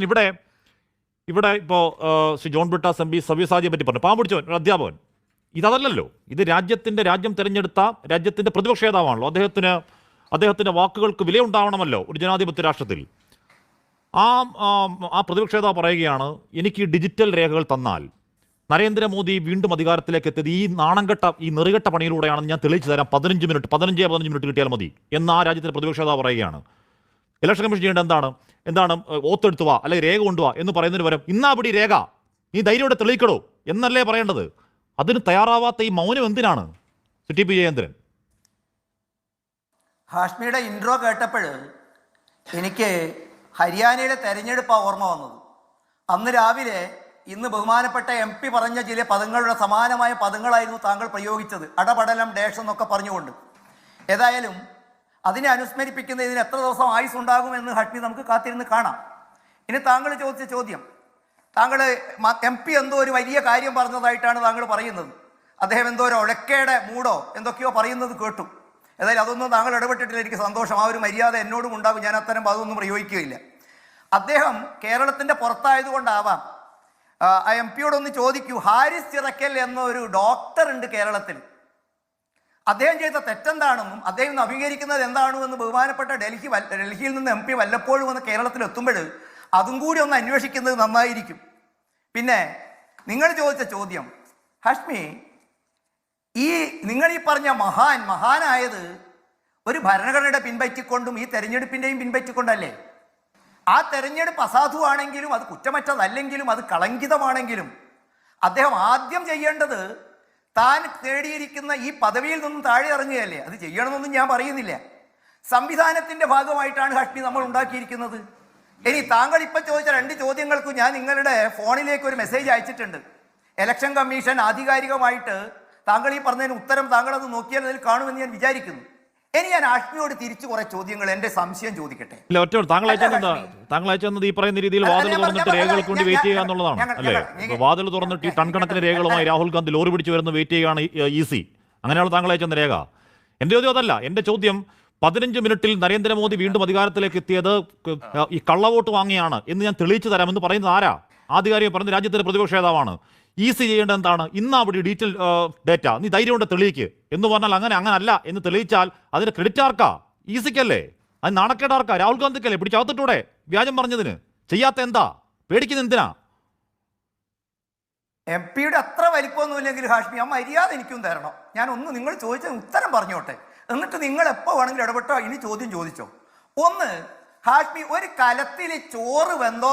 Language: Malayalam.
ഇവിടെ ഇവിടെ ഇപ്പോൾ Shri John Brittas M P സവ്യസാചിയെ പറ്റി പറഞ്ഞു, പാമ്പുടിച്ചവൻ ഒരു അധ്യാപകൻ. ഇതല്ലല്ലോ, ഇത് രാജ്യം തിരഞ്ഞെടുത്ത രാജ്യത്തിന്റെ പ്രതിപക്ഷ നേതാവാണല്ലോ. അദ്ദേഹത്തിന്റെ വാക്കുകൾക്ക് വിലയുണ്ടാവണമല്ലോ ഒരു ജനാധിപത്യ രാഷ്ട്രത്തിൽ. ആ പ്രതിപക്ഷ നേതാവ് പറയുകയാണ്, എനിക്ക് ഡിജിറ്റൽ രേഖകൾ തന്നാൽ നരേന്ദ്രമോദി വീണ്ടും അധികാരത്തിലേക്ക് എത്തിയത് ഈ നാണംകെട്ട ഈ നെറുകെട്ട പണിയിലൂടെയാണെന്ന് ഞാൻ തെളിയിച്ചു തരാം, 15 മിനിറ്റ് കിട്ടിയാൽ മതി എന്ന് ആ രാജ്യത്തിന്റെ പ്രതിപക്ഷ നേതാവ് പറയുകയാണ്. ഇലക്ഷൻ കമ്മീഷൻ ചെയ്യേണ്ടത് എന്താണ് ഓത്തെടുത്തു വാ അല്ലെങ്കിൽ രേഖ കൊണ്ടുവാ എന്ന് പറയുന്നതിന് പകരം ഇന്നാപിടി രേഖ നീ ധൈര്യോടെ തെളിയിക്കടോ എന്നല്ലേ പറയേണ്ടത്. അതിന് തയ്യാറാവാത്ത ഈ മൗനം എന്തിനാണ്? T P Jayendran. ഹാഷ്മിയുടെ ഇൻട്രോ കേട്ടപ്പോൾ എനിക്ക് ഹരിയാനയിലെ തെരഞ്ഞെടുപ്പാണ് ഓർമ്മ വന്നത്. അന്ന് രാവിലെ ഇന്ന് ബഹുമാനപ്പെട്ട എം പി പറഞ്ഞ ചില പദങ്ങളുടെ സമാനമായ പദങ്ങളായിരുന്നു താങ്കൾ പ്രയോഗിച്ചത്, അടപടലം ഡേഷ് എന്നൊക്കെ പറഞ്ഞുകൊണ്ട്. ഏതായാലും അതിനെ അനുസ്മരിപ്പിക്കുന്ന ഇതിന് എത്ര ദിവസം ആയുസ് ഉണ്ടാകുമെന്ന് ഹാഷ്മി നമുക്ക് കാത്തിരുന്ന് കാണാം. ഇനി താങ്കൾ ചോദിച്ച ചോദ്യം, താങ്കൾ എം പി എന്തോ ഒരു വലിയ കാര്യം പറഞ്ഞതായിട്ടാണ് താങ്കൾ പറയുന്നത്. അദ്ദേഹം എന്തോ ഒരു ഒഴക്കയുടെ മൂടോ എന്തൊക്കെയോ പറയുന്നത് കേട്ടു. ഏതായാലും അതൊന്നും താങ്കൾ ഇടപെട്ടിട്ടില്ല, എനിക്ക് സന്തോഷം. ആ ഒരു മര്യാദ എന്നോടും ഉണ്ടാകും, ഞാൻ അത്തരം അതൊന്നും പ്രയോഗിക്കുകയില്ല. അദ്ദേഹം കേരളത്തിൻ്റെ പുറത്തായതുകൊണ്ടാവാം ആ എം പിയോടൊന്ന് ചോദിക്കൂ, ഹാരിസ് ചിറക്കൽ എന്നൊരു ഡോക്ടർ ഉണ്ട് കേരളത്തിൽ, അദ്ദേഹം ചെയ്ത തെറ്റെന്താണെന്നും അദ്ദേഹം അഭിമുഖീകരിക്കുന്നത് എന്താണെന്ന് ബഹുമാനപ്പെട്ട ഡൽഹിയിൽ നിന്ന് എം പി വല്ലപ്പോഴും വന്ന് കേരളത്തിൽ എത്തുമ്പോൾ അതും കൂടി ഒന്ന് അന്വേഷിക്കുന്നത് നന്നായിരിക്കും. പിന്നെ നിങ്ങൾ ചോദിച്ച ചോദ്യം, ഹാഷ്മി, നിങ്ങൾ ഈ പറഞ്ഞ മഹാനായത് ഒരു ഭരണഘടനയുടെ പിൻപറ്റിക്കൊണ്ടും ഈ തെരഞ്ഞെടുപ്പിൻ്റെയും പിൻപറ്റിക്കൊണ്ടല്ലേ? ആ തെരഞ്ഞെടുപ്പ് അസാധുവാണെങ്കിലും അത് കുറ്റമറ്റതല്ലെങ്കിലും അത് കളങ്കിതമാണെങ്കിലും അദ്ദേഹം ആദ്യം ചെയ്യേണ്ടത് താൻ നേടിയിരിക്കുന്ന ഈ പദവിയിൽ നിന്നും താഴെ ഇറങ്ങുകയല്ലേ. അത് ചെയ്യണമെന്നൊന്നും ഞാൻ പറയുന്നില്ല. സംവിധാനത്തിന്റെ ഭാഗമായിട്ടാണ് ഹാഷ്മി നമ്മൾ ഉണ്ടാക്കിയിരിക്കുന്നത്. ഇനി താങ്കൾ ഇപ്പം ചോദിച്ച 2 ചോദ്യങ്ങൾക്കും ഞാൻ നിങ്ങളുടെ ഫോണിലേക്ക് ഒരു മെസ്സേജ് അയച്ചിട്ടുണ്ട്. ഇലക്ഷൻ കമ്മീഷൻ ആധികാരികമായിട്ട് താങ്കൾ ഈ പറഞ്ഞതിന് ഉത്തരം താങ്കളത് നോക്കിയാൽ അതിൽ കാണുമെന്ന് ഞാൻ വിചാരിക്കുന്നു. ഇനി ഞാൻ ഹാഷ്മിയോട് തിരിച്ചു കുറെ ചോദ്യങ്ങൾ, എന്റെ സംശയം ചോദിക്കട്ടെ. താങ്കൾ അയച്ചത് ഈ പറയുന്ന രീതിയിൽ വാതിൽ തുറന്നിട്ട് രേഖകൾക്ക് വേണ്ടി വെയിറ്റ് ചെയ്യുക എന്നുള്ളതാണ് അല്ലേ? വാതിൽ തുറന്നിട്ട് ഈ ടൺ കണക്കിന് രേഖകളുമായി രാഹുൽ ഗാന്ധി ലോറി പിടിച്ചു വരുന്ന വെയിറ്റ് ചെയ്യുകയാണ് ഈസി. അങ്ങനെയാണ് താങ്കൾ അയച്ചെന്ന രേഖ. എന്റെ ചോദ്യം അതല്ല. എന്റെ ചോദ്യം 15 മിനിറ്റിൽ നരേന്ദ്രമോദി വീണ്ടും അധികാരത്തിലേക്ക് എത്തിയത് ഈ കള്ളവോട്ട് വാങ്ങിയാണ് എന്ന് ഞാൻ തെളിയിച്ചു തരാമെന്ന് പറയുന്നത് ആരാ? ആധികാരിക പറഞ്ഞ രാജ്യത്തിന്റെ പ്രതിപക്ഷ നേതാവാണ്. ഈസി ചെയ്യേണ്ടത് എന്താണ്? ഇന്നാവിടെ ഡീറ്റെയിൽ ഡേറ്റ നീ ധൈര്യം കൊണ്ട് തെളിയിക്ക് എന്ന് പറഞ്ഞാൽ അങ്ങനല്ല എന്ന് തെളിയിച്ചാൽ അതിന്റെ ക്രെഡിറ്റ് ആർക്കാ? ഈസിക്കല്ലേ? അത് നാണക്കേടാർക്കാ? രാഹുൽ ഗാന്ധിക്കല്ലേ? പിടിച്ചകത്തിട്ടൂടെ വ്യാജം പറഞ്ഞതിന്? ചെയ്യാത്ത എന്താ? പേടിക്കുന്ന എന്തിനാ? എം പിയുടെ അത്ര വലിപ്പമൊന്നുമില്ലെങ്കിൽ ഹാഷ്മി, ആ മര്യാദ എനിക്കും തരണം. ഞാൻ ഒന്ന് നിങ്ങൾ ചോദിച്ച ഉത്തരം പറഞ്ഞോട്ടെ, എന്നിട്ട് നിങ്ങൾ എപ്പോൾ വേണമെങ്കിലും ഇടപെട്ടോ. ഇനി ചോദ്യം ചോദിച്ചോ. ഒന്ന്, ഹാഷ്മി, ഒരു കലത്തിൽ ചോറ് വെന്തോ